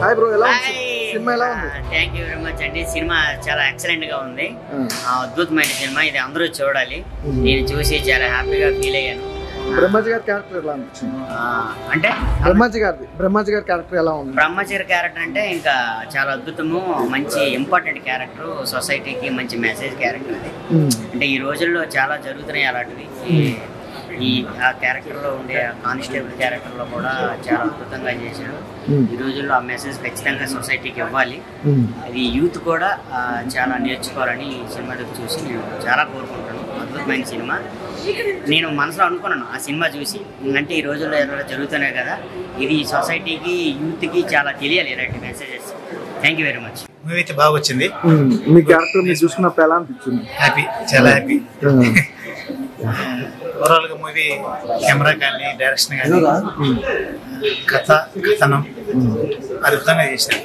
Hi bro, ఎలా ఉంది cinema? ఎలా ఉంది? థ్యాంక్ యూ వెరీ మచ్ అండి. సినిమా చాలా ఎక్సలెంట్ గా ఉంది. అద్భుతమైన సినిమా, ఇది అందరూ చూడాలి. నేను చూసి చాలా హ్యాపీగా ఫీల్ అయ్యాను. బ్రహ్మాజీ గారి క్యారెక్టర్ ఎలా అనిపించింది? అంటే బ్రహ్మాజీ గారి క్యారెక్టర్ ఎలా ఉంది? బ్రహ్మజీ గారి క్యారెక్టర్ అంటే ఇంకా చాలా అద్భుతము, మంచి ఇంపార్టెంట్ క్యారెక్టర్, సొసైటీకి మంచి మెసేజ్ క్యారెక్టర్ అది. అంటే ఈ రోజుల్లో చాలా జరుగుతున్నాయి అలాంటివి. ఆ క్యారెక్టర్లో ఉండే కానిస్టేబుల్ క్యారెక్టర్లో కూడా చాలా అద్భుతంగా చేశాడు. ఈ రోజుల్లో ఆ మెసేజ్ ఖచ్చితంగా సొసైటీకి ఇవ్వాలి. అది యూత్ కూడా చాలా నేర్చుకోవాలని ఈ సినిమా చూసి నేను చాలా కోరుకుంటాను. అద్భుతమైన సినిమా. నేను మనసులో అనుకున్నాను ఆ సినిమా చూసి, అంటే ఈ రోజుల్లో ఎవరైనా జరుగుతున్నాయి కదా, ఇది సొసైటీకి యూత్కి చాలా తెలియాలి ఇలాంటి messages. Thank you very much. Movie అయితే బాగా వచ్చింది. మీ క్యారెక్టర్ మీరు చూసుకున్నప్పుడు ఎలా అనిపించింది? హ్యాపీ, చాలా హ్యాపీ. ఓవరాల్ గా మూవీ కెమెరా కానీ, డైరెక్షన్ కానీ, కథనం అద్భుతంగా చేశారు.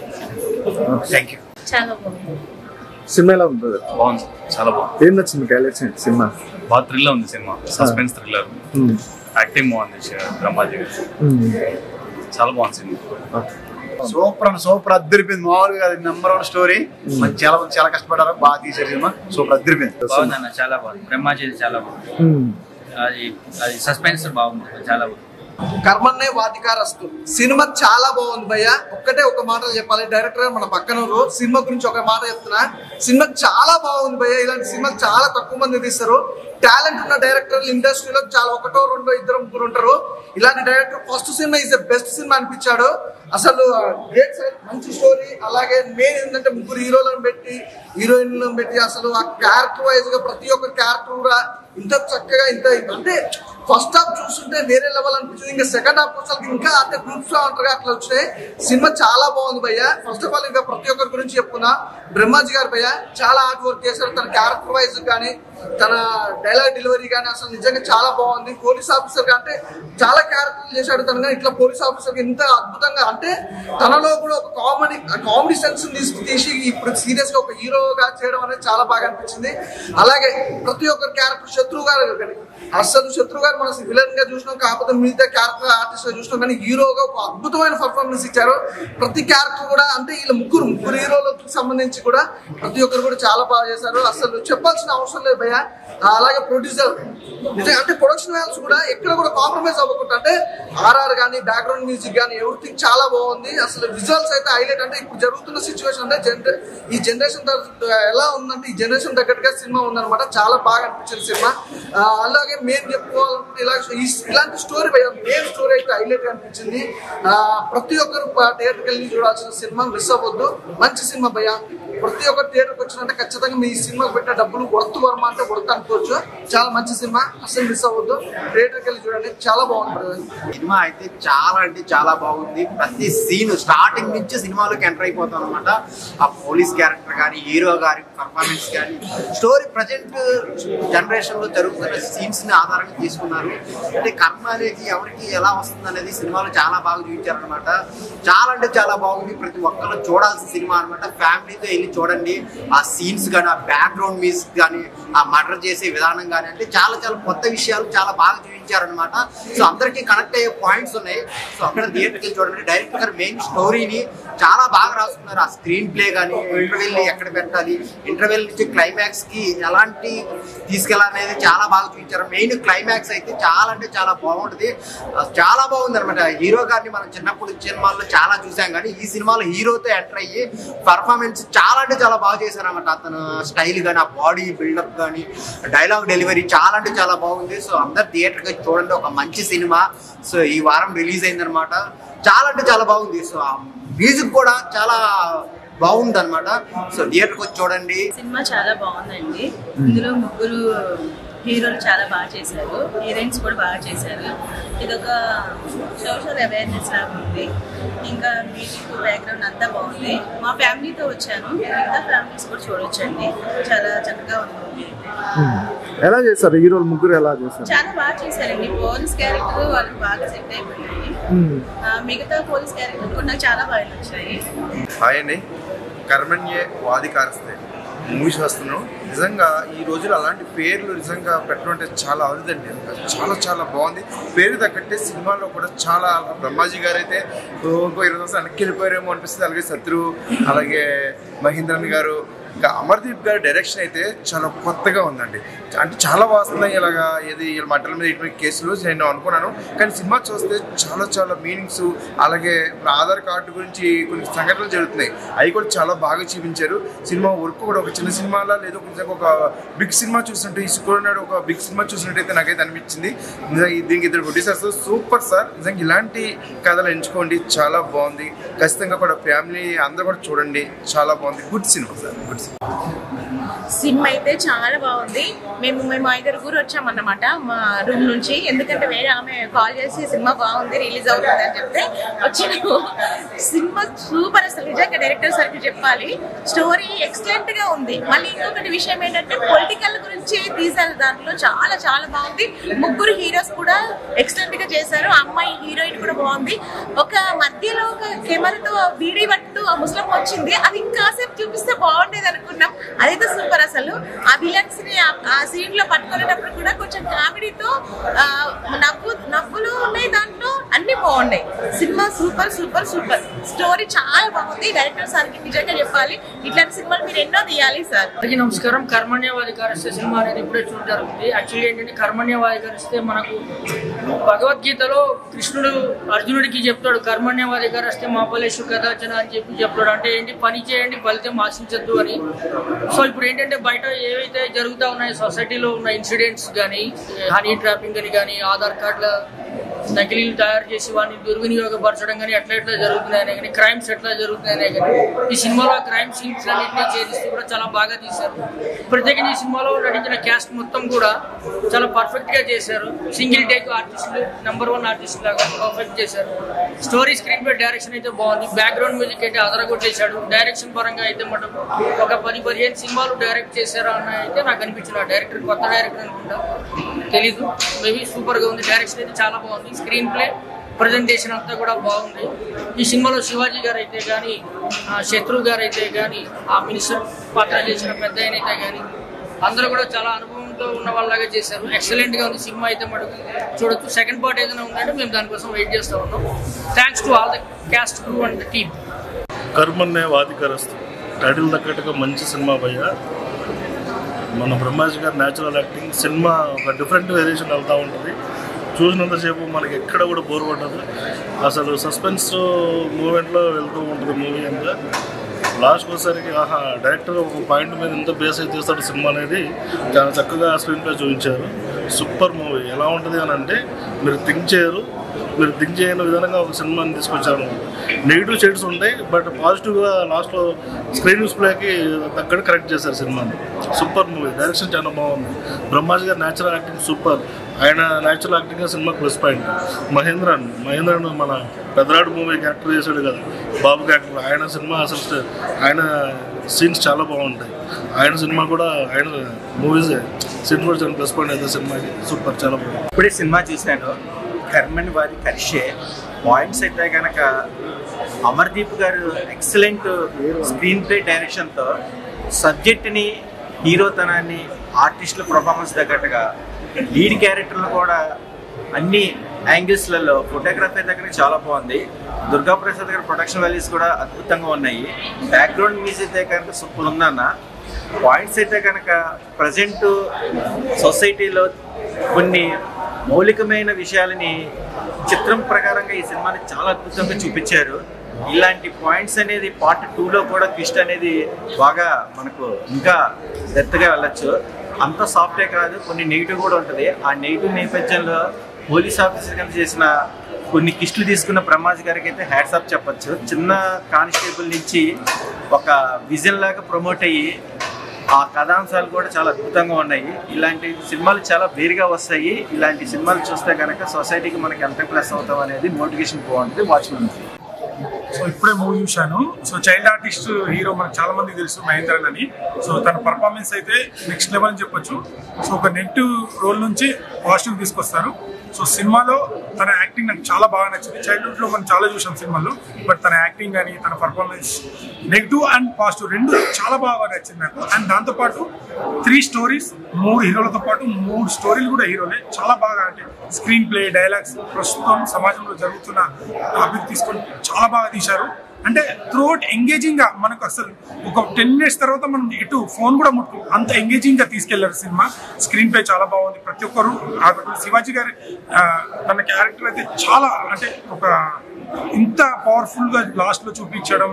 Thank you. చాలా బాగుంది సినిమా. ఎలా ఉంది? బాగుంది, చాలా బాగుంది. ఏం నచ్చింది హైలైట్స్ ఏంటి సినిమా? బాగా థ్రిల్లర్ ఉంది సినిమా, సస్పెన్స్ థ్రిల్లర్. యాక్టింగ్ బాగుంది బ్రహ్మాజీ గారు, చాలా బాగుంది సినిమా. సూపర్ అద్దరిపోయింది. మామూలుగా నెంబర్ 1 స్టోరీ. చాలా మంది చాలా కష్టపడ్డారు, బాగా తీసారు సినిమా. సూపర్ అద్దరిపోయింది. బాగుంది అన్న, చాలా బాగుంది. బ్రహ్మాజీ చాలా బాగుంది. అది సస్పెన్స్ బాగుంది, చాలా బాగుంది. కర్మన్నే వాతికారస్తు సినిమా చాలా బాగుంది భయ్య. ఒక్కటే ఒక మాట చెప్పాలి, డైరెక్టర్ మన పక్కన సినిమా గురించి ఒక మాట చెప్తున్నా. సినిమా చాలా బాగుంది భయ్య. ఇలాంటి సినిమాలు చాలా తక్కువ మంది తీస్తారు. టాలెంట్ ఉన్న డైరెక్టర్లు ఇండస్ట్రీలో చాలా 1, 2, 2, 3 ఉంటారు. ఇలాంటి director first cinema is the best cinema అనిపించాడు. అసలు మంచి స్టోరీ. అలాగే మెయిన్ ఏంటంటే 3 హీరోలను పెట్టి, హీరోయిన్లను పెట్టి, అసలు ఆ క్యారెక్టర్ వైజ్ గా ప్రతి ఒక్క క్యారెక్టర్ కూడా ఇంత చక్కగా ఇంత అంటే ఫస్ట్ హాఫ్ చూస్తుంటే వేరే లెవెల్ అనిపించింది. ఇంకా సెకండ్ హాఫ్ వచ్చేసరికి ఇంకా అంటే గ్రూప్స్ లో ఉంటారు అట్లా వచ్చినాయి. సినిమా చాలా బాగుంది భయ్య. ఫస్ట్ ఆఫ్ ఆల్ ఇంకా ప్రతి ఒక్కరి గురించి చెప్పుకున్నా, బ్రహ్మాజీ గారు భయ్య చాలా హార్డ్ వర్క్ చేశారు. తన క్యారెక్టర్ వైజ్ కానీ, తన డైలాగ్ డెలివరీ కానీ అసలు నిజంగా చాలా బాగుంది. పోలీస్ ఆఫీసర్ అంటే చాలా క్యారెక్టర్లు చేశాడు తను, కానీ ఇట్లా పోలీస్ ఆఫీసర్ ఇంత అద్భుతంగా అంటే తనలో కూడా ఒక కామెడీ సెన్స్ తీసి ఇప్పుడు సీరియస్ గా ఒక హీరోగా చేయడం అనేది చాలా బాగా అనిపించింది. అలాగే ప్రతి ఒక్కరి క్యారెక్టర్, శత్రు గారు కానీ అసలు శత్రు గారు మనం విలన్ గా చూసినాం, కాకపోతే మిగతా క్యారెక్టర్ ఆర్టిస్ట్ గా చూసినాం, కానీ హీరోగా ఒక అద్భుతమైన పర్ఫార్మెన్స్ ఇచ్చారు. ప్రతి క్యారెక్టర్ కూడా అంటే వీళ్ళ ముగ్గురు హీరోలకు సంబంధించి కూడా ప్రతి ఒక్కరు కూడా చాలా బాగా చేశారు. అసలు చెప్పాల్సిన అవసరం లేదు భయ్య. అలాగే ప్రొడ్యూసర్ అంటే ప్రొడక్షన్ వాల్యూస్ కూడా ఎక్కడ కూడా కాంప్రమైజ్ అవ్వకుండా, అంటే ఆర్ఆర్ కానీ, బ్యాక్గ్రౌండ్ మ్యూజిక్ కానీ ఎవ్రీథింగ్ చాలా బాగుంది. అసలు విజువల్స్ అయితే హైలైట్. అంటే ఇప్పుడు జరుగుతున్న సిచ్యువేషన్ అంటే ఈ జనరేషన్ ఎలా ఉందంటే ఈ జనరేషన్ తగ్గట్టుగా సినిమా ఉందన్నమాట. చాలా బాగా అనిపించింది సినిమా. అలాగే మేము చెప్పుకోవాలంటే ఇలాంటి స్టోరీ మెయిన్ స్టోరీ అయితే హైలైట్ గా అనిపించింది. ప్రతి ఒక్కరు థియేటర్కి వెళ్ళి చూడాల్సిన సినిమా, మిస్ అవ్వద్దు. మంచి సినిమా భయ్య. ప్రతి ఒక్కరు థియేటర్కి వచ్చినంటే ఖచ్చితంగా మీ సినిమాకి పెట్టిన డబ్బులు వర్త్ వర్మ అంటే వర్త్ అనుకోవచ్చు. చాలా మంచి సినిమా, అసలు మిస్ అవ్వద్దు. థియేటర్కి వెళ్ళి చూడండి, చాలా బాగుంటుంది. సినిమా అయితే చాలా అంటే చాలా బాగుంది. ప్రతి సీన్ స్టార్టింగ్ నుంచి సినిమాలోకి ఎంటర్ అయిపోతాం అనమాట. ఆ పోలీస్ క్యారెక్టర్ కానీ, హీరో గారి పర్ఫార్మెన్స్ కానీ, స్టోరీ ప్రజెంట్ జనరేషన్ లో జరుగుతున్న సీన్స్ ని ఆధారంగా తీసుకున్నారు. అంటే కర్మ అనేది ఎవరికి ఎలా వస్తుంది అనేది సినిమాలో చాలా బాగా చూపించారనమాట. చాలా అంటే చాలా బాగుంది. ప్రతి ఒక్కరు చూడాల్సిన సినిమా అనమాట. ఫ్యామిలీతో వెళ్ళి చూడండి. ఆ సీన్స్ కానీ, ఆ బ్యాక్గ్రౌండ్ మ్యూజిక్ కానీ, ఆ మర్డర్ చేసే విధానం కానీ, అంటే చాలా చాలా కొత్త విషయాలు చాలా బాగా చూపించారనమాట. సో అందరికీ కనెక్ట్ అయ్యే పాయింట్స్ ఉన్నాయి. సో అక్కడ థియేటర్కి వెళ్ళి చూడండి. డైరెక్టర్ గారు మెయిన్ స్టోరీని చాలా బాగా రాసుకున్నారు. ఆ స్క్రీన్ ప్లే కానీ, ఇంటర్వెల్ ఎక్కడ పెట్టాలి, ఇంటర్వెల్ నుంచి క్లైమాక్స్ కి ఎలాంటి తీసుకెళ్ళాలనేది చాలా బాగా చూపించారు. మెయిన్ క్లైమాక్స్ అయితే చాలా అంటే చాలా బాగుంటుంది. చాలా బాగుంది అనమాట. హీరో గారిని మనం చిన్నప్పుడు సినిమాల్లో చాలా చూసాం, కానీ ఈ సినిమాలో హీరోతో ఎంటర్ అయ్యి పర్ఫార్మెన్స్ చాలా అంటే చాలా బాగా చేశారనమాట. అతను స్టైల్ కానీ, ఆ బాడీ బిల్డప్ కానీ, డైలాగ్ డెలివరీ చాలా అంటే చాలా బాగుంది. సో అందరు థియేటర్కి చూడండి. ఒక మంచి సినిమా. సో ఈ వారం రిలీజ్ అయిందనమాట. చాలా అంటే చాలా బాగుంది. సో మ్యూజిక్ కూడా చాలా బాగుంది అనమాట. సో థియేటర్కి వచ్చి చూడండి. సినిమా చాలా బాగుందండి. ఇందులో ముగ్గురు హీరోలు చాలా బాగా చేశారు, హీరోయిన్స్ కూడా బాగా చేశారు. ఇదొక సోషల్ అవేర్నెస్ లాగా ఉంది. ఇంకా మ్యూజిక్ బ్యాక్గ్రౌండ్ అంతా బాగుంది. మా ఫ్యామిలీతో వచ్చాను, మిగతా ఫ్యామిలీస్ కూడా చూడొచ్చండి. చాలా చక్కగా ఉంది. ఎలా చేశారు హీరోలు ముగ్గురు? ఎలా చేశారు? చాలా బాగా చేశారండి. పోలీస్ క్యారెక్టర్ వాళ్ళకి బాగా సెట్ అయిపోయింది. మిగతా పోలీస్ క్యారెక్టర్ కూడా నాకు చాలా బాగా నచ్చాయి. హాయ్ అండి. కర్మణ్యే వాధికారస్తే మూవీ చూస్తున్నాం. నిజంగా ఈ రోజులు అలాంటి పేర్లు నిజంగా పెట్టడం అంటే చాలా అరుదండి. చాలా చాలా బాగుంది. పేరు తగ్గట్టే సినిమాలో కూడా చాలా బ్రహ్మాజీ గారు అయితే ఇంకో 20 సంవత్సరాలు వెనక్కి వెళ్ళిపోయారేమో అనిపిస్తుంది. అలాగే శత్రు, అలాగే మహేంద్రన్ గారు, ఇంకా అమర్దీప్ గారి డైరెక్షన్ అయితే చాలా కొత్తగా ఉందండి. అంటే చాలా వస్తున్నాయి ఇలాగా ఏది మటల మీద ఇటువంటి కేసులు నేను అనుకున్నాను. కానీ సినిమా చూస్తే చాలా చాలా మీనింగ్స్, అలాగే ఆధార్ కార్డు గురించి కొన్ని సంఘటనలు జరుగుతున్నాయి, అవి కూడా చాలా బాగా చూపించారు. సినిమా వర్క్ కూడా ఒక చిన్న సినిమాలా లేదు, ఒక బిగ్ సినిమా చూసినట్టు, ఈ శుక్రవారం నాడు ఒక బిగ్ సినిమా చూసినట్టయితే నాకైతే అనిపించింది. దీనికి 2 ప్రొడ్యూసర్స్ సూపర్ సార్. నిజంగా ఇలాంటి కథలు ఎంచుకోండి, చాలా బాగుంది. ఖచ్చితంగా కూడా ఫ్యామిలీ అందరూ కూడా చూడండి, చాలా బాగుంది. Good cinema sir, good cinema. Cinema అయితే చాలా బాగుంది. మేము 5 వచ్చామన్నమాట మా రూమ్ నుంచి. ఎందుకంటే వేరే ఆమె కాల్ చేసి సినిమా బాగుంది, రిలీజ్ అవుతుంది అని చెప్తే వచ్చినాము. సినిమా సూపర్, అసలు నిజంగా డైరెక్టర్ సార్కి చెప్పాలి. స్టోరీ ఎక్సలెంట్ గా ఉంది. మళ్ళీ ఇంకొకటి విషయం ఏంటంటే పొలిటికల్ గురించి తీసారు, దాంట్లో చాలా చాలా బాగుంది. 3 హీరోస్ కూడా ఎక్సలెంట్ గా చేశారు. అమ్మాయి హీరోయిన్ కూడా బాగుంది. ఒక మధ్యలో ఒక కెమెరాతో బీడీ పట్టు ఆ ముస్లిం వచ్చింది, అది ఇంకాసేపు చూపిస్తే బాగుండేది అనుకున్నాం. అదైతే సూపర్. అసలు ఆ విలన్స్ ని ఆ సీన్ లో పట్టుకునేటప్పుడు కూడా కొంచెం కామెడీతో నవ్వులు ఉన్నాయి, దాంట్లో అన్ని బాగున్నాయి. Cinema super super super. Story చాలా బాగుంది. డైరెక్టర్ సార్కి నిజంగా చెప్పాలి, ఇట్లాంటి సినిమాలు మీరు ఎన్నో తీయాలి సార్. నమస్కారం. కర్మణ్యవాధికారస్తే సినిమా అనేది ఇప్పుడే చూడడం జరుగుతుంది. యాక్చువల్లీ ఏంటంటే కర్మణ్యవాధికారస్తే మనకు భగవద్గీతలో కృష్ణుడు అర్జునుడికి చెప్తాడు, కర్మణ్యవాధికారస్తే మా ఫలేషు కదాచన అని చెప్తాడు. అంటే ఏంటి, పని చేయండి ఫలితం ఆశించద్దు అని. సో ఇప్పుడు ఏంటంటే బయట ఏవైతే జరుగుతూ ఉన్నాయో సొసైటీలో ఉన్న ఇన్సిడెంట్స్ కానీ, హనీ ట్రాపింగ్ అని కానీ, ఆధార్ కార్డుల నకిలీలు తయారు చేసి వాడిని దుర్వినియోగపరచడం కానీ ఎట్లా జరుగుతున్నాయనే కానీ, క్రైమ్స్ ఎట్లా జరుగుతున్నాయనే కానీ ఈ సినిమాలో క్రైమ్ సీన్స్ అన్నింటినీ చేరిస్తూ కూడా చాలా బాగా తీశారు. ప్రత్యేకంగా ఈ సినిమాలో నటించిన క్యాస్ట్ మొత్తం కూడా చాలా పర్ఫెక్ట్ గా చేశారు. సింగిల్ టేక్ ఆర్టిస్టులు నెంబర్ 1 ఆర్టిస్ట్ లాగా పర్ఫెక్ట్ చేశారు. స్టోరీ స్క్రీన్ పై డైరెక్షన్ అయితే బాగుంది. బ్యాక్గ్రౌండ్ మ్యూజిక్ అయితే అదరగొట్టేశాడు. డైరెక్షన్ పరంగా అయితే మనం ఒక 10-15 సినిమాలు డైరెక్ట్ చేశారా అని అయితే నాకు అనిపించిన డైరెక్టర్ కొత్త డైరెక్టర్ అనుకుంటా, తెలీదు. మేబీ సూపర్ గా ఉంది. డైరెక్షన్ అయితే చాలా బాగుంది. స్క్రీన్ ప్లే, ప్రజెంటేషన్ అంతా కూడా బాగుంది. ఈ సినిమాలో శివాజీ గారు అయితే కానీ, శత్రు గారు అయితే కానీ, ఆ మినిస్టర్ పాత్ర చేసిన పెద్ద ఆయన అయితే కానీ అందరూ కూడా చాలా అనుభవంతో ఉన్న వాళ్ళలాగా చేశారు. ఎక్సలెంట్ గా ఉంది. సినిమా అయితే మనకు చూడొచ్చు. సెకండ్ పార్ట్ ఏదైనా ఉందంటే మేము దానికోసం వెయిట్ చేస్తూ ఉన్నాం. Thanks to all the cast crew and the team. కర్మణ్యవాధికారస్తు టైటిల్ తగ్గట్టుగా మంచి సినిమా భయ్య. మన బ్రహ్మాజీ గారి న్యాచురల్ యాక్టింగ్, సినిమా ఒక డిఫరెంట్ వేరియేషన్ వెళ్తూ ఉంటుంది. చూసినంతసేపు మనకి ఎక్కడ కూడా బోర్ పడ్డదు. అసలు సస్పెన్స్ మూమెంట్లో వెళ్తూ ఉంటుంది మూవీ అంతా. లాస్ట్కి వచ్చేసరికి డైరెక్టర్ ఒక పాయింట్ మీద ఎంత బేస్ అయితే తీస్తాడు సినిమా అనేది చాలా చక్కగా స్క్రీన్ ప్లే చూపించారు. Super movie. ఎలా ఉంటుంది అని అంటే మీరు థింక్ చేయని విధంగా ఒక సినిమాని తీసుకొచ్చారు. నెగిటివ్ షేడ్స్ ఉంటాయి, బట్ పాజిటివ్గా లాస్ట్లో స్క్రీన్ ప్లేకి తగ్గట్టు కరెక్ట్ చేశారు సినిమాని. Super movie. డైరెక్షన్ చాలా బాగుంది. బ్రహ్మాజీ గారి న్యాచురల్ యాక్టింగ్ సూపర్. ఆయన natural acting cinema plus point. Mahendran మన పెద్దరాడు మూవీ క్యారెక్టర్ చేశాడు కదా, బాబు క్యారెక్టర్. ఆయన సినిమా అసలు ఆయన సీన్స్ చాలా బాగుంటాయి. ఆయన సినిమా కూడా ఆయన మూవీస్ సీన్ కూడా చాలా ప్లస్ పాయింట్ అయితే సినిమాకి. సూపర్, చాలా బాగుంది. ఇప్పుడే సినిమా చూశాను. కర్మణ్యవాధికారస్తే పాయింట్స్ అయితే కనుక అమర్దీప్ గారు ఎక్సలెంట్ స్క్రీన్ ప్లే డైరెక్షన్తో సబ్జెక్ట్ని, హీరోతనాన్ని, ఆర్టిస్టుల పర్ఫార్మెన్స్ తగ్గట్టుగా లీడ్ క్యారెక్టర్లు కూడా అన్ని యాంగిల్స్లలో, ఫోటోగ్రఫీ దగ్గర చాలా బాగుంది. దుర్గాప్రసాద్ గారి ప్రొడక్షన్ వాల్యూస్ కూడా అద్భుతంగా ఉన్నాయి. బ్యాక్గ్రౌండ్ మ్యూజిక్ అయితే కనుక సూపర్ ఉందన్న. పాయింట్స్ అయితే కనుక ప్రజెంట్ సొసైటీలో కొన్ని మౌలికమైన విషయాలని చిత్రం ప్రకారంగా ఈ సినిమాని చాలా అద్భుతంగా చూపించారు. ఇలాంటి పాయింట్స్ అనేది పార్ట్ 2లో కూడా ట్విస్ట్ అనేది బాగా మనకు ఇంకా డెప్త్గా వెళ్ళచ్చు. అంత సాఫ్టే కాదు, కొన్ని నెగిటివ్ కూడా ఉంటుంది. ఆ నెగిటివ్ నేపథ్యంలో పోలీస్ ఆఫీసర్ కింద చేసిన కొన్ని కిస్టులు తీసుకున్న బ్రహ్మాజీ గారికి అయితే హ్యాట్స్ ఆఫ్ చెప్పచ్చు. చిన్న కానిస్టేబుల్ నుంచి ఒక విజన్ లాగా ప్రమోట్ అయ్యి ఆ కథాంశాలు కూడా చాలా అద్భుతంగా ఉన్నాయి. ఇలాంటి సినిమాలు చాలా వేరుగా వస్తాయి. ఇలాంటి సినిమాలు చూస్తే కనుక సొసైటీకి మనకి ఎంత ప్లస్ అవుతాం అనేది మోటివేషన్ బాగుంటుంది. వాచ్మెన్. సో ఇప్పుడే మూవీ చూశాను. సో చైల్డ్ ఆర్టిస్ట్ హీరో మనకు చాలా మందికి తెలుసు, మహేంద్రన్ అని. సో తన పర్ఫార్మెన్స్ అయితే నెక్స్ట్ లెవెల్ అని చెప్పొచ్చు. సో ఒక నెగిటివ్ రోల్ నుంచి పాజిటివ్ తీసుకొస్తారు. సో సినిమాలో తన యాక్టింగ్ నాకు చాలా బాగా నచ్చింది. చైల్డ్హుడ్ లో మనం చాలా చూసాం సినిమాలు, బట్ తన యాక్టింగ్ కానీ తన పర్ఫార్మెన్స్ నెగిటివ్ అండ్ పాజిటివ్ రెండు చాలా బాగా నచ్చింది నాకు. అండ్ దాంతోపాటు 3 స్టోరీస్ 3 హీరోలతో పాటు 3 స్టోరీలు కూడా హీరోలే చాలా బాగా, అంటే స్క్రీన్ ప్లే, డైలాగ్స్, ప్రస్తుతం సమాజంలో జరుగుతున్న టాపిక్ తీసుకొని చాలా బాగా తీశారు. అంటే త్రూఅవుట్ ఎంగేజింగ్ గా మనకు అసలు ఒక 10 minutes తర్వాత మనం ఎటు ఫోన్ కూడా ముట్టుకో అంత ఎంగేజింగ్ గా తీసుకెళ్లారు సినిమా. స్క్రీన్ ప్లే చాలా బాగుంది. ప్రతి ఒక్కరు శివాజీ గారి తన క్యారెక్టర్ అయితే చాలా, అంటే ఒక ఇంత పవర్ఫుల్ గా లాస్ట్ లో చూపించడం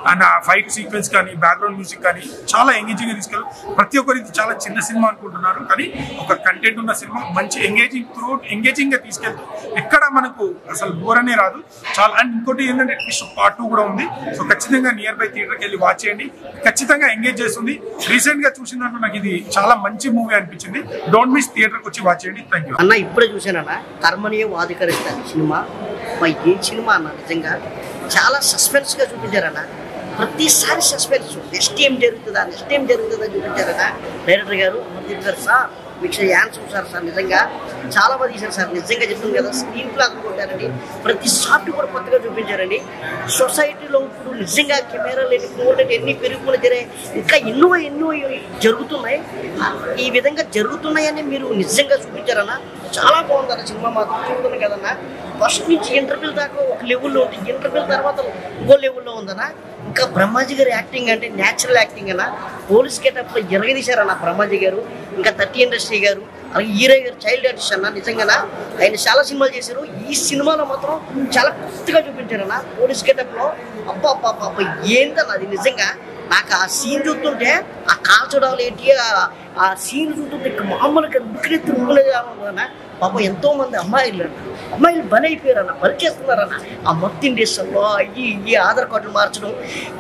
అండ్ ఆ ఫైట్ సీక్వెన్స్ కానీ బ్యాక్గ్రౌండ్ మ్యూజిక్ కానీ చాలా ఎంగేజింగ్ గా తీసుకెళ్ళారు. ప్రతి ఒక్కరు ఇది చాలా చిన్న సినిమా అనుకుంటున్నారు, కానీ ఒక కంటెంట్ ఉన్న సినిమా, మంచి ఎంగేజింగ్ త్రూఅవుట్ ఎంగేజింగ్ గా తీసుకెళ్తూ ఎక్కడ మనకు అసలు బోర్ అనే రాదు చాలా. అండ్ ఇంకోటి ఏంటంటే పార్ట్ 2 కూడా ఉంది. సో ఖచ్చితంగా నియర్ బై థియేటర్కి వెళ్ళి వాచ్ చేయండి, ఖచ్చితంగా ఎంగేజ్ చేస్తుంది. రీసెంట్ గా చూసిన దాంట్లో నాకు ఇది చాలా మంచి మూవీ అనిపించింది. డోంట్ మిస్, థియేటర్కి వచ్చి వాచ్ చేయండి. థ్యాంక్ యూ అన్న. ఇప్పుడే చూసానన్నా కర్మనీయ వాదికరిస్తాను సినిమా. ఏం సినిమా అన్న, నిజంగా చాలా సస్పెన్స్ గా చూపించారన్న. ప్రతిసారి సస్పెన్స్, నెక్స్ట్ ఏం జరుగుతుందా చూపించారన్న డైరెక్టర్ గారు, అమర్దీప్ గారు. సార్ మీకు యాన్సర్ సార్ నిజంగా చాలా బాగా తీశారు సార్. నిజంగా చెప్తుంది కదా, స్క్రీన్ ప్లే అనుకుంటారండి. ప్రతి షాట్ కూడా కొత్తగా చూపించారండి. సొసైటీలో ఇప్పుడు నిజంగా కెమెరా లేని ఫోన్ ఎన్ని పెరుగుకుని జరిగాయి, ఇంకా ఎన్నో జరుగుతున్నాయి. ఈ విధంగా జరుగుతున్నాయని మీరు నిజంగా చూపించారన్న. చాలా బాగుందన్న సినిమా మాత్రం. చూస్తున్నాం కదన్నా, ఫస్ట్ నుంచి ఇంటర్వ్యూల దాకా ఒక లెవెల్లో ఉంటుంది, ఇంటర్వ్యూల తర్వాత ఇంకో లెవెల్లో ఉందన్న. ఇంకా బ్రహ్మాజీ గారి యాక్టింగ్ అంటే న్యాచురల్ యాక్టింగ్ అన్న. పోలీస్ గెటప్లో ఎరగదీశారన్న బ్రహ్మాజీ గారు, ఇంకా 30 ఇండస్ట్రీ గారు, అలాగే హీరో గారు చైల్డ్ ఆర్టిస్ట్ అన్న. నిజంగా ఆయన చాలా సినిమాలు చేశారు. ఈ సినిమాలో మాత్రం చాలా కొత్తగా చూపించారన్న పోలీస్ గెటప్లో. అబ్బా ఏంటన్న అది. నిజంగా నాకు ఆ సీన్ చూస్తుంటే, ఆ కాల్చడాలు ఏంటి, ఆ సీన్ చూస్తుంటే మామూలుగా ఉడికినెత్తుకునేదన్న. పాపం ఎంతో మంది అమ్మాయిలు బలైపోయారన్న, బలికేస్తున్నారన్న. ఆ మొత్తం దేశంలో ఈ ఆధార్ కార్డులు మార్చడం,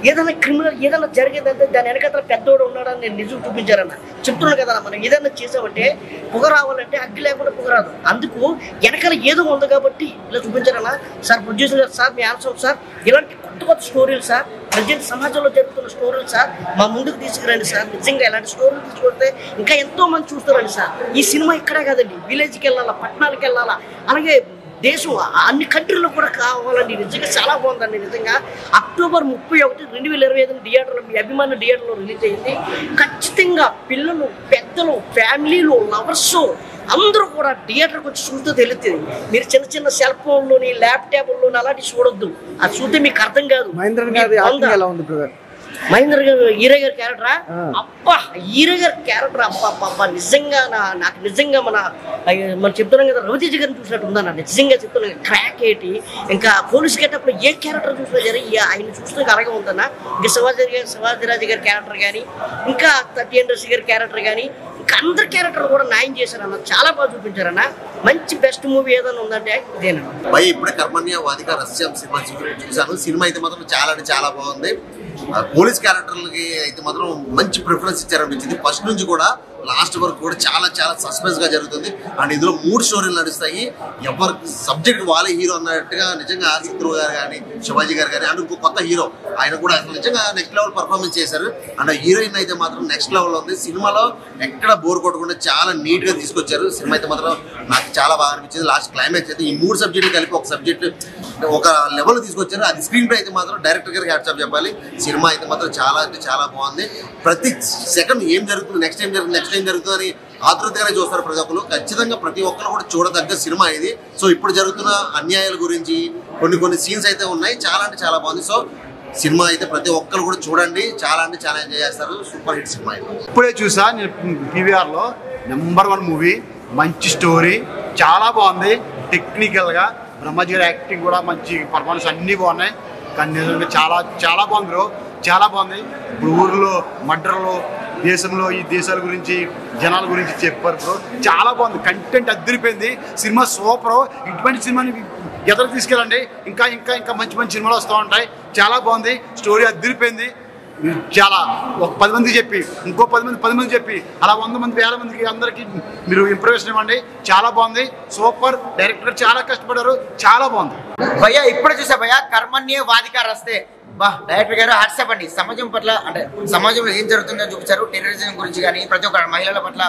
ఏదైనా క్రిమినల్ ఏదైనా జరిగేదంటే దాని వెనకాల పెద్దోడు ఉన్నాడని నేను నిజం చూపించారన్న. చెప్తున్నాను కదా, మనం ఏదైనా చేసామంటే పొగ రావాలంటే అగ్గి లేకుండా పొగ రాదు. అందుకు వెనకాల ఏదో ఉంది కాబట్టి ఇలా చూపించారన్న. సార్ ప్రొడ్యూసర్ గారు, సార్ మీ ఆన్సర్ సార్, ఇలాంటి కొత్త స్టోరీలు సార్, ప్రజెంట్ సమాజంలో జరుగుతున్న స్టోరీలు సార్ మా ముందుకు తీసుకురండి సార్. నిజంగా ఇలాంటి స్టోరీలు తీసుకొస్తే ఇంకా ఎంతో మంది చూస్తారండి సార్. ఈ సినిమా ఇక్కడే కాదండి, విలేజ్కి వెళ్ళాలా, పట్టణాలకు వెళ్ళాలా, అలాగే దేశం అన్ని కంట్రీలో కూడా కావాలండి. నిజంగా చాలా బాగుందండి. నిజంగా అక్టోబర్ 31, 2025 థియేటర్లో, మీ అభిమాన థియేటర్లో రిలీజ్ అయింది. ఖచ్చితంగా పిల్లలు, పెద్దలు, ఫ్యామిలీలు, లవర్స్ అందరూ కూడా థియేటర్కి వచ్చి చూస్తూ తెలుస్తుంది. మీరు చిన్న సెల్ ఫోన్లోని, ల్యాప్టాప్లోని అలాంటి చూడొద్దు. అది చూస్తే మీకు అర్థం కాదు. మహేంద్ర గారి యాక్టింగ్ ఎలా ఉంది బ్రదర్? మహేంద్ర గారు హీరో గారి క్యారెక్టరా, అబ్బా హీరో గారి క్యారెక్టర్ అబ్బా నిజంగా నాకు నిజంగా మనం చెప్తున్నాం కదా, రవితేజ గారిని చూసినట్టు ఉందా. నిజంగా చెప్తున్నాను, క్రాక్ ఏంటి, ఇంకా పోలీస్ గెటప్లో ఏ క్యారెక్టర్ చూసినా సరే ఆయన చూస్తే అలాగే ఉందన్న. ఇంకా శివాజీరాజు గారి క్యారెక్టర్ కానీ, ఇంకా 30 ఇండస్ట్రీ గారి క్యారెక్టర్ కానీ, ఇంకా అందరి క్యారెక్టర్ కూడా న్యాయం చేశారన్న. చాలా బాగా చూపించారన్న. మంచి బెస్ట్ మూవీ ఏదైనా ఉందంటే ఇదేనన్న. భయ ఇప్పుడే కర్మణ్య వాదిక రహస్యం సినిమా చూసాను. సినిమా అయితే మాత్రం చాలా బాగుంది. పోలీస్ క్యారెక్టర్లకి అయితే మాత్రం మంచి ప్రిఫరెన్స్ ఇచ్చారనిపించింది. ఫస్ట్ నుంచి కూడా లాస్ట్ వరకు కూడా చాలా సస్పెన్స్ గా జరుగుతుంది. అండ్ ఇందులో 3 స్టోరీలు నడుస్తాయి. ఎవరు సబ్జెక్ట్ వాళ్ళే హీరో అన్నట్టుగా నిజంగా చిత్రు గారు కానీ, శివాజీ గారు కానీ, అండ్ ఇంకో కొత్త హీరో ఆయన కూడా నిజంగా నెక్స్ట్ లెవెల్ పర్ఫార్మెన్స్ చేశారు. అండ్ హీరోయిన్ అయితే మాత్రం నెక్స్ట్ లెవెల్ ఉంది. సినిమాలో ఎక్కడ బోర్ కొట్టకుండా చాలా నీట్ గా తీసుకొచ్చారు. సినిమా అయితే మాత్రం నాకు చాలా బాగా అనిపించింది. లాస్ట్ క్లైమాక్స్ అయితే ఈ 3 సబ్జెక్టులు కలిపి ఒక సబ్జెక్ట్ ఒక లెవెల్ తీసుకొచ్చారు. అది స్క్రీన్ ప్లే అయితే మాత్రం డైరెక్టర్ గారికి హ్యాట్స్ ఆఫ్ చెప్పాలి. సినిమా అయితే మాత్రం చాలా బాగుంది. ప్రతి సెకండ్ ఏం జరుగుతుంది, నెక్స్ట్ ఏం జరుగుతుంది అని ఆతృతగానే చూస్తారు ప్రతి ఒక్కరు. ఖచ్చితంగా ప్రతి ఒక్కరు కూడా చూడదగ్గ సినిమా ఇది. సో ఇప్పుడు జరుగుతున్న అన్యాయాల గురించి కొన్ని సీన్స్ అయితే ఉన్నాయి. చాలా బాగుంది. సో సినిమా అయితే ప్రతి ఒక్కరు కూడా చూడండి. చాలా ఎంజాయ్ చేస్తారు. సూపర్ హిట్ సినిమా ఇది. ఇప్పుడే చూసా నేను PVRలో. నెంబర్ 1 మూవీ, మంచి స్టోరీ, చాలా బాగుంది. టెక్నికల్గా బ్రహ్మాజీ గారి యాక్టింగ్ కూడా మంచి పర్ఫార్మెన్స్ అన్నీ బాగున్నాయి. కానీ నిజంగా చాలా బాగుంది బ్రో, చాలా బాగుంది. ఇప్పుడు ఊర్లో మర్డర్లు, దేశంలో ఈ దేశాల గురించి, జనాల గురించి చెప్పారు బ్రో. చాలా బాగుంది. కంటెంట్ అద్దరిపోయింది. Cinema super. ఇటువంటి సినిమాని ఎదురు తీసుకెళ్ళండి. ఇంకా మంచి సినిమాలు వస్తూ ఉంటాయి. చాలా బాగుంది. స్టోరీ అద్దరిపోయింది. చాలా ఒక 10 మంది చెప్పి, ఇంకో 10 మంది చెప్పి, అలా 100 మంది 1000 మందికి అందరికీ మీరు ఇంప్రెషన్ ఇవ్వండి. చాలా బాగుంది. సూపర్. డైరెక్టర్ చాలా కష్టపడ్డారు. చాలా బాగుంది. భయ్యా ఇప్పుడే చూసా భయ్యా కర్మణ్య వాదిక రస్తే. డైరెక్టర్ గారు హ్యాట్సాప్ అండి. సమాజం పట్ల అంటే సమాజంలో ఏం జరుగుతుందో చూపించారు. టెర్రరిజం గురించి కానీ ప్రతి ఒక్క మహిళల పట్ల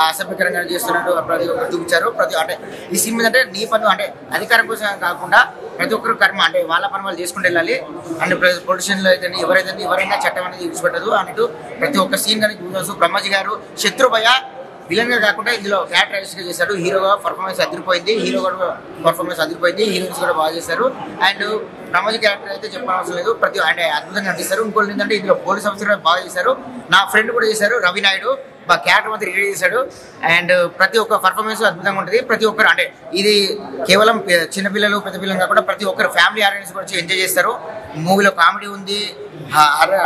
అసభ్యకరంగా చేస్తున్నట్టు ప్రతి ఒక్కరు చూపించారు. అంటే ఈ సినిమా అంటే నీ పన్ను అంటే అధికారం కోసం కాకుండా ప్రతి ఒక్కరు కర్మ అంటే వాళ్ళ పని వాళ్ళు చేసుకుంటూ వెళ్ళాలి. అండ్ పొలిటీషియన్లో అయితే ఎవరైనా చట్టం అనేది విడిచిపెట్టదు అన్నట్టు ప్రతి ఒక్క సీన్ కానీ చూడవచ్చు. బ్రహ్మాజీ గారు శత్రుభయ విలన్ గా కాకుండా ఇందులో క్యారెక్టరైజ్ గా చేశాడు. హీరోగా పర్ఫార్మెన్స్ అదిరిపోయింది. హీరోయిన్స్ కూడా బాగా చేశారు. అండ్ బ్రహ్మాజీ క్యారెక్టర్ అయితే చెప్పనవసరం లేదు. ప్రతి అంటే అద్భుతంగా నటిస్తారు. ఇంకోటి ఏంటంటే ఇందులో పోలీస్ ఆఫీసర్ బాగా చేశారు. నా ఫ్రెండ్ కూడా చేశారు రవి నాయుడు. మా క్యారెక్టర్ మాత్రం రిలీజ్ చేశాడు. అండ్ ప్రతి ఒక్క పర్ఫార్మెన్స్ అద్భుతంగా ఉంటుంది. ప్రతి ఒక్కరు అంటే ఇది కేవలం చిన్నపిల్లలు పెద్ద పిల్లలు కాకుండా ప్రతి ఒక్కరు ఫ్యామిలీ ఆడియన్స్ కూడా వచ్చి ఎంజాయ్ చేస్తారు. మూవీలో కామెడీ ఉంది,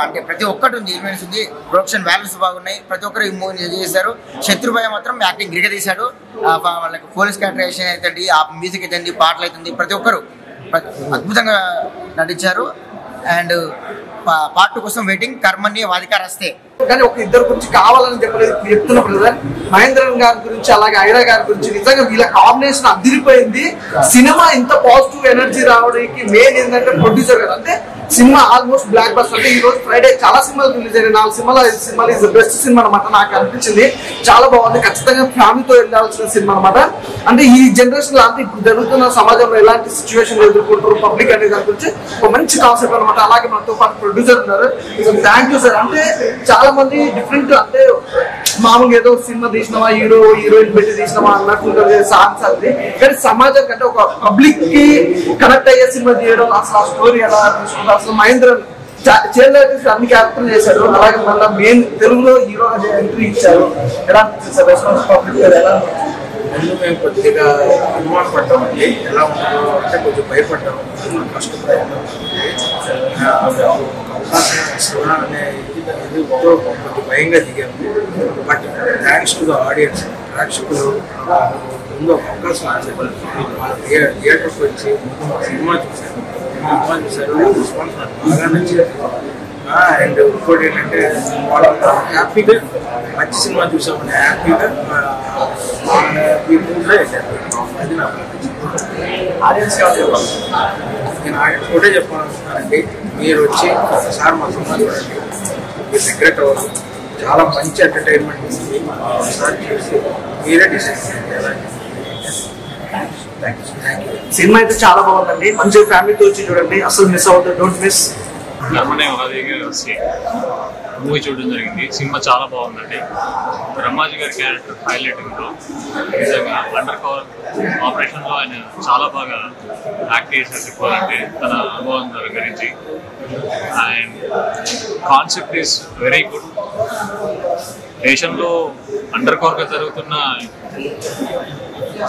అంటే ప్రతి ఒక్కటి ఉంది, ఎలిమెంట్స్ ఉంది, ప్రొడక్షన్ వాల్యూస్ బాగున్నాయి. ప్రతి ఒక్కరు ఈ మూవీని ఎంజాయ్ చేశారు. శత్రుభయ మాత్రం యాక్టింగ్ గిరిగ తీశాడు. వాళ్ళకి పోలీస్ క్యారెక్టరైజేషన్ అయితే ఆ మ్యూజిక్ అయితే పాటలు అవుతుంది ప్రతి ఒక్కరు అద్భుతంగా నటించారు. అండ్ పార్ట్ 2 కోసం వెయిటింగ్. కర్మణ్య వాధికారస్తే కానీ ఒక ఇద్దరు గురించి కావాలని చెప్తున్న బ్రదర్ మహేంద్రన్ గారి గురించి అలాగే ఐరా గారి గురించి నిజంగా వీళ్ళ కాంబినేషన్ అదిరిపోయింది. సినిమా ఇంత పాజిటివ్ ఎనర్జీ రావడానికి మెయిన్ ఏంటంటే ప్రొడ్యూసర్ గారు. అంటే సినిమా ఆల్మోస్ట్ బ్లాక్ బస్టర్. అంటే ఈ రోజు ఫ్రైడే చాలా సినిమాలు రిలీజ్ అయినాయి. 4 సినిమాలు ఇస్ బెస్ట్ సినిమా అనమాట. నాకు అనిపించింది చాలా బాగుంది. ఖచ్చితంగా ఫ్యామిలీతో వెళ్ళాల్సిన సినిమా అనమాట. అంటే ఈ జనరేషన్ లో అంటే ఇప్పుడు జరుగుతున్న సమాజంలో ఎలాంటి సిచ్యువేషన్ ఎదుర్కొంటారు పబ్లిక్ అనే దాని గురించి ఒక మంచి కాన్సెప్ట్ అనమాట. అలాగే మనతో పాటు ప్రొడ్యూసర్ ఉన్నారు. Thank you sir. అంటే చాలా మంది డిఫరెంట్ అంటే మామూలుగా ఏదో సినిమా తీసినామా హీరోయిన్ పెట్టి తీసినామా అన్నట్టుంటారు సాంగ్స్ అది. కానీ సమాజం కంటే ఒక పబ్లిక్ కి కనెక్ట్ అయ్యే సినిమా తీయడం అసలు ఆ స్టోరీ ఎలా తీసుకుంటారు. అసలు మహేంద్రన్ అన్ని క్యారెక్టర్లు చేశారు. అలాగే మళ్ళీ మెయిన్ తెలుగులో హీరో ఎంట్రీ ఇచ్చారు. ఎలా సార్ రెస్పాన్స్ పబ్లిక్ ఎలా? మేము కొద్దిగా అనుమానం పడ్డామండి. ఎలా ఉంటుందో అంటే కొంచెం భయపడ్డాము. కష్టపడ్డాము. అవకాశం వస్తుందా అనే కొంచెం భయంగా దిగాము. But thanks to the audience, ప్రేక్షకులు ముందు ఒక అవకాశం థియేటర్కి వచ్చి సినిమా చూశారు. రెస్పాన్స్ నాకు బాగా నచ్చింది. అండ్ ఇంకోటి ఏంటంటే వాళ్ళు హ్యాపీగా మంచి సినిమా చూసామని హ్యాపీగా అది నాకు ఆడియన్స్ కావాలి. నేను ఆడియన్స్ కూడా చెప్పాలనుకుంటున్నానండి, మీరు వచ్చి ఒకసారి మా సినిమా చూడండి, మీరు రిగ్రెట్ అవ్వదు. చాలా మంచి ఎంటర్టైన్మెంట్ ఉంది. ఒకసారి చూసి మీరే డిసైడ్ చేయాలి. సినిమా అయితే చాలా బాగుందండి. మంచి ఫ్యామిలీతో వచ్చి చూడండి, అసలు మిస్ అవ్వద్దు. Don't miss. Karmanya Vadhikaraste movie చూడడం జరిగింది. సినిమా చాలా బాగుందండి. బ్రహ్మాజీ గారి క్యారెక్టర్ హైలైటింగ్లో నిజంగా అండర్ కవర్ ఆపరేషన్లో ఆయన చాలా బాగా యాక్ట్ చేశారు చెప్పాలంటే తన అనుభవం గురించి. And concept is very good. దేశంలో అండర్ కవర్గా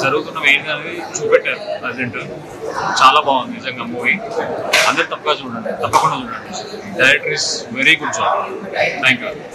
జరుగుతున్నవి ఏంటనేది చూపెట్టారు ప్రజెంట్. చాలా బాగుంది నిజంగా మూవీ. అందరు తప్పకుండా చూడండి. Director is very good job. Thank you.